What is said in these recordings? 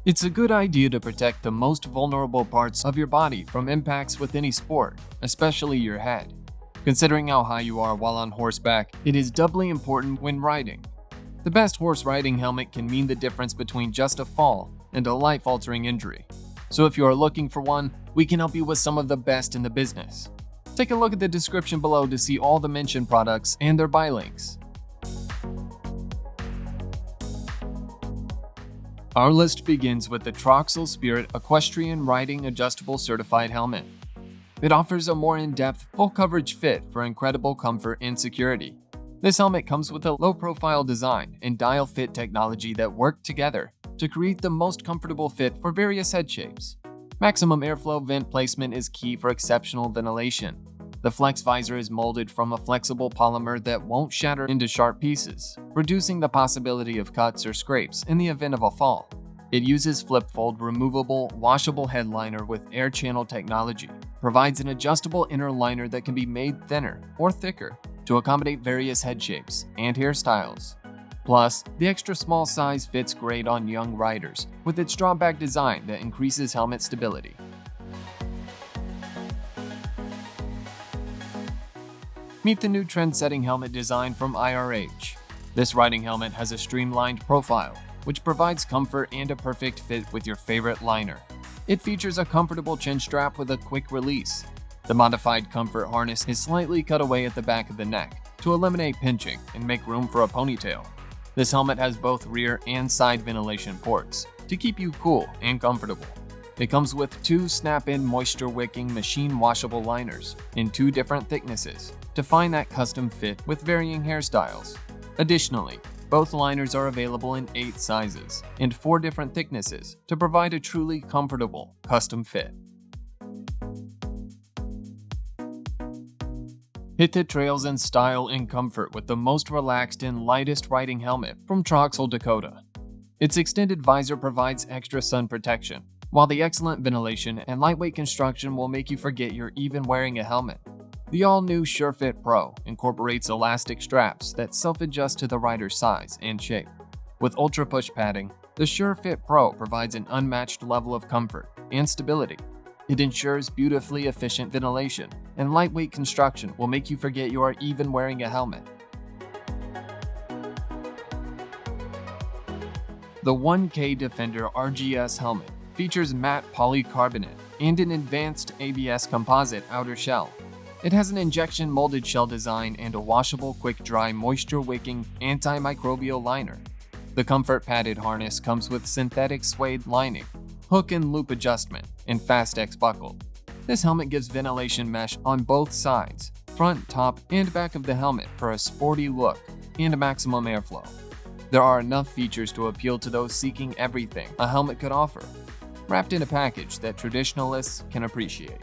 It's a good idea to protect the most vulnerable parts of your body from impacts with any sport, especially your head. Considering how high you are while on horseback, it is doubly important when riding. The best horse riding helmet can mean the difference between just a fall and a life-altering injury. So if you are looking for one, we can help you with some of the best in the business. Take a look at the description below to see all the mentioned products and their buy links. Our list begins with the Troxel Spirit Equestrian Riding Adjustable Certified Helmet. It offers a more in-depth, full-coverage fit for incredible comfort and security. This helmet comes with a low-profile design and dial-fit technology that work together to create the most comfortable fit for various head shapes. Maximum airflow vent placement is key for exceptional ventilation. The flex visor is molded from a flexible polymer that won't shatter into sharp pieces, reducing the possibility of cuts or scrapes in the event of a fall. It uses flip-fold removable, washable headliner with air channel technology, provides an adjustable inner liner that can be made thinner or thicker to accommodate various head shapes and hairstyles. Plus, the extra small size fits great on young riders with its drawback design that increases helmet stability. Meet the new trend-setting helmet design from IRH. This riding helmet has a streamlined profile, which provides comfort and a perfect fit with your favorite liner. It features a comfortable chin strap with a quick release. The modified comfort harness is slightly cut away at the back of the neck to eliminate pinching and make room for a ponytail. This helmet has both rear and side ventilation ports to keep you cool and comfortable. It comes with two snap-in moisture-wicking machine-washable liners in 2 different thicknesses to find that custom fit with varying hairstyles. Additionally, both liners are available in 8 sizes and 4 different thicknesses to provide a truly comfortable custom fit. Hit the trails in style and comfort with the most relaxed and lightest riding helmet from Troxel Dakota. Its extended visor provides extra sun protection, while the excellent ventilation and lightweight construction will make you forget you're even wearing a helmet. The all-new SureFit Pro incorporates elastic straps that self-adjust to the rider's size and shape. With ultra-push padding, the SureFit Pro provides an unmatched level of comfort and stability. It ensures beautifully efficient ventilation, and lightweight construction will make you forget you are even wearing a helmet. The K Defender RGS helmet features matte polycarbonate and an advanced ABS composite outer shell. It has an injection molded shell design and a washable quick-dry moisture-wicking antimicrobial liner. The comfort padded harness comes with synthetic suede lining, hook and loop adjustment, and Fast-X buckle. This helmet gives ventilation mesh on both sides, front, top, and back of the helmet for a sporty look and maximum airflow. There are enough features to appeal to those seeking everything a helmet could offer, wrapped in a package that traditionalists can appreciate.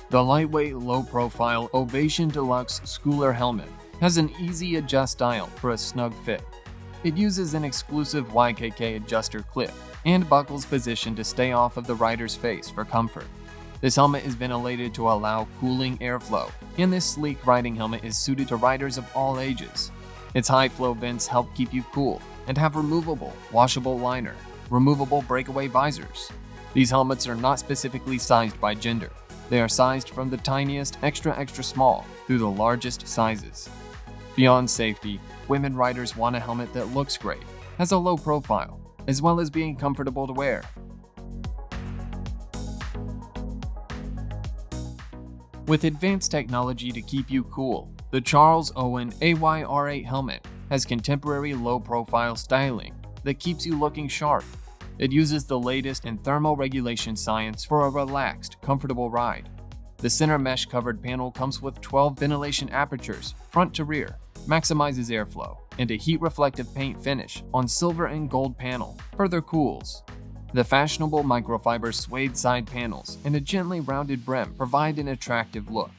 The lightweight, low-profile Ovation Deluxe Schooler helmet has an easy adjust dial for a snug fit. It uses an exclusive YKK adjuster clip and buckles positioned to stay off of the rider's face for comfort. This helmet is ventilated to allow cooling airflow, and this sleek riding helmet is suited to riders of all ages. Its high-flow vents help keep you cool and have removable, washable liner, removable breakaway visors. These helmets are not specifically sized by gender. They are sized from the tiniest extra small through the largest sizes. Beyond safety, women riders want a helmet that looks great, has a low profile, as well as being comfortable to wear. With advanced technology to keep you cool, the Charles Owen AYR8 helmet has contemporary low-profile styling that keeps you looking sharp. It uses the latest in thermal regulation science for a relaxed, comfortable ride. The center mesh-covered panel comes with 12 ventilation apertures, front to rear, maximizes airflow, and a heat-reflective paint finish on silver and gold panel further cools. The fashionable microfiber suede side panels and a gently rounded brim provide an attractive look.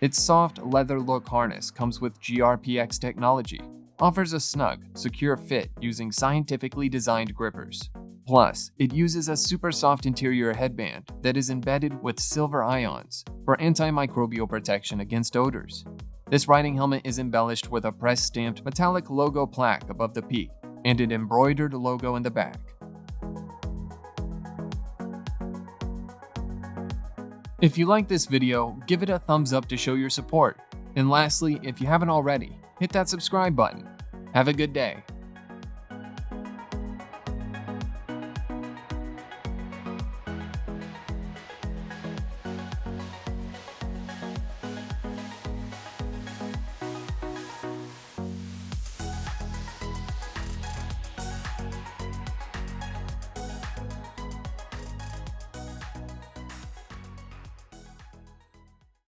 Its soft leather look harness comes with GRPX technology, offers a snug, secure fit using scientifically designed grippers. Plus, it uses a super soft interior headband that is embedded with silver ions for antimicrobial protection against odors. This riding helmet is embellished with a press-stamped metallic logo plaque above the peak and an embroidered logo in the back. If you like this video, give it a thumbs up to show your support. And lastly, if you haven't already, hit that subscribe button. Have a good day.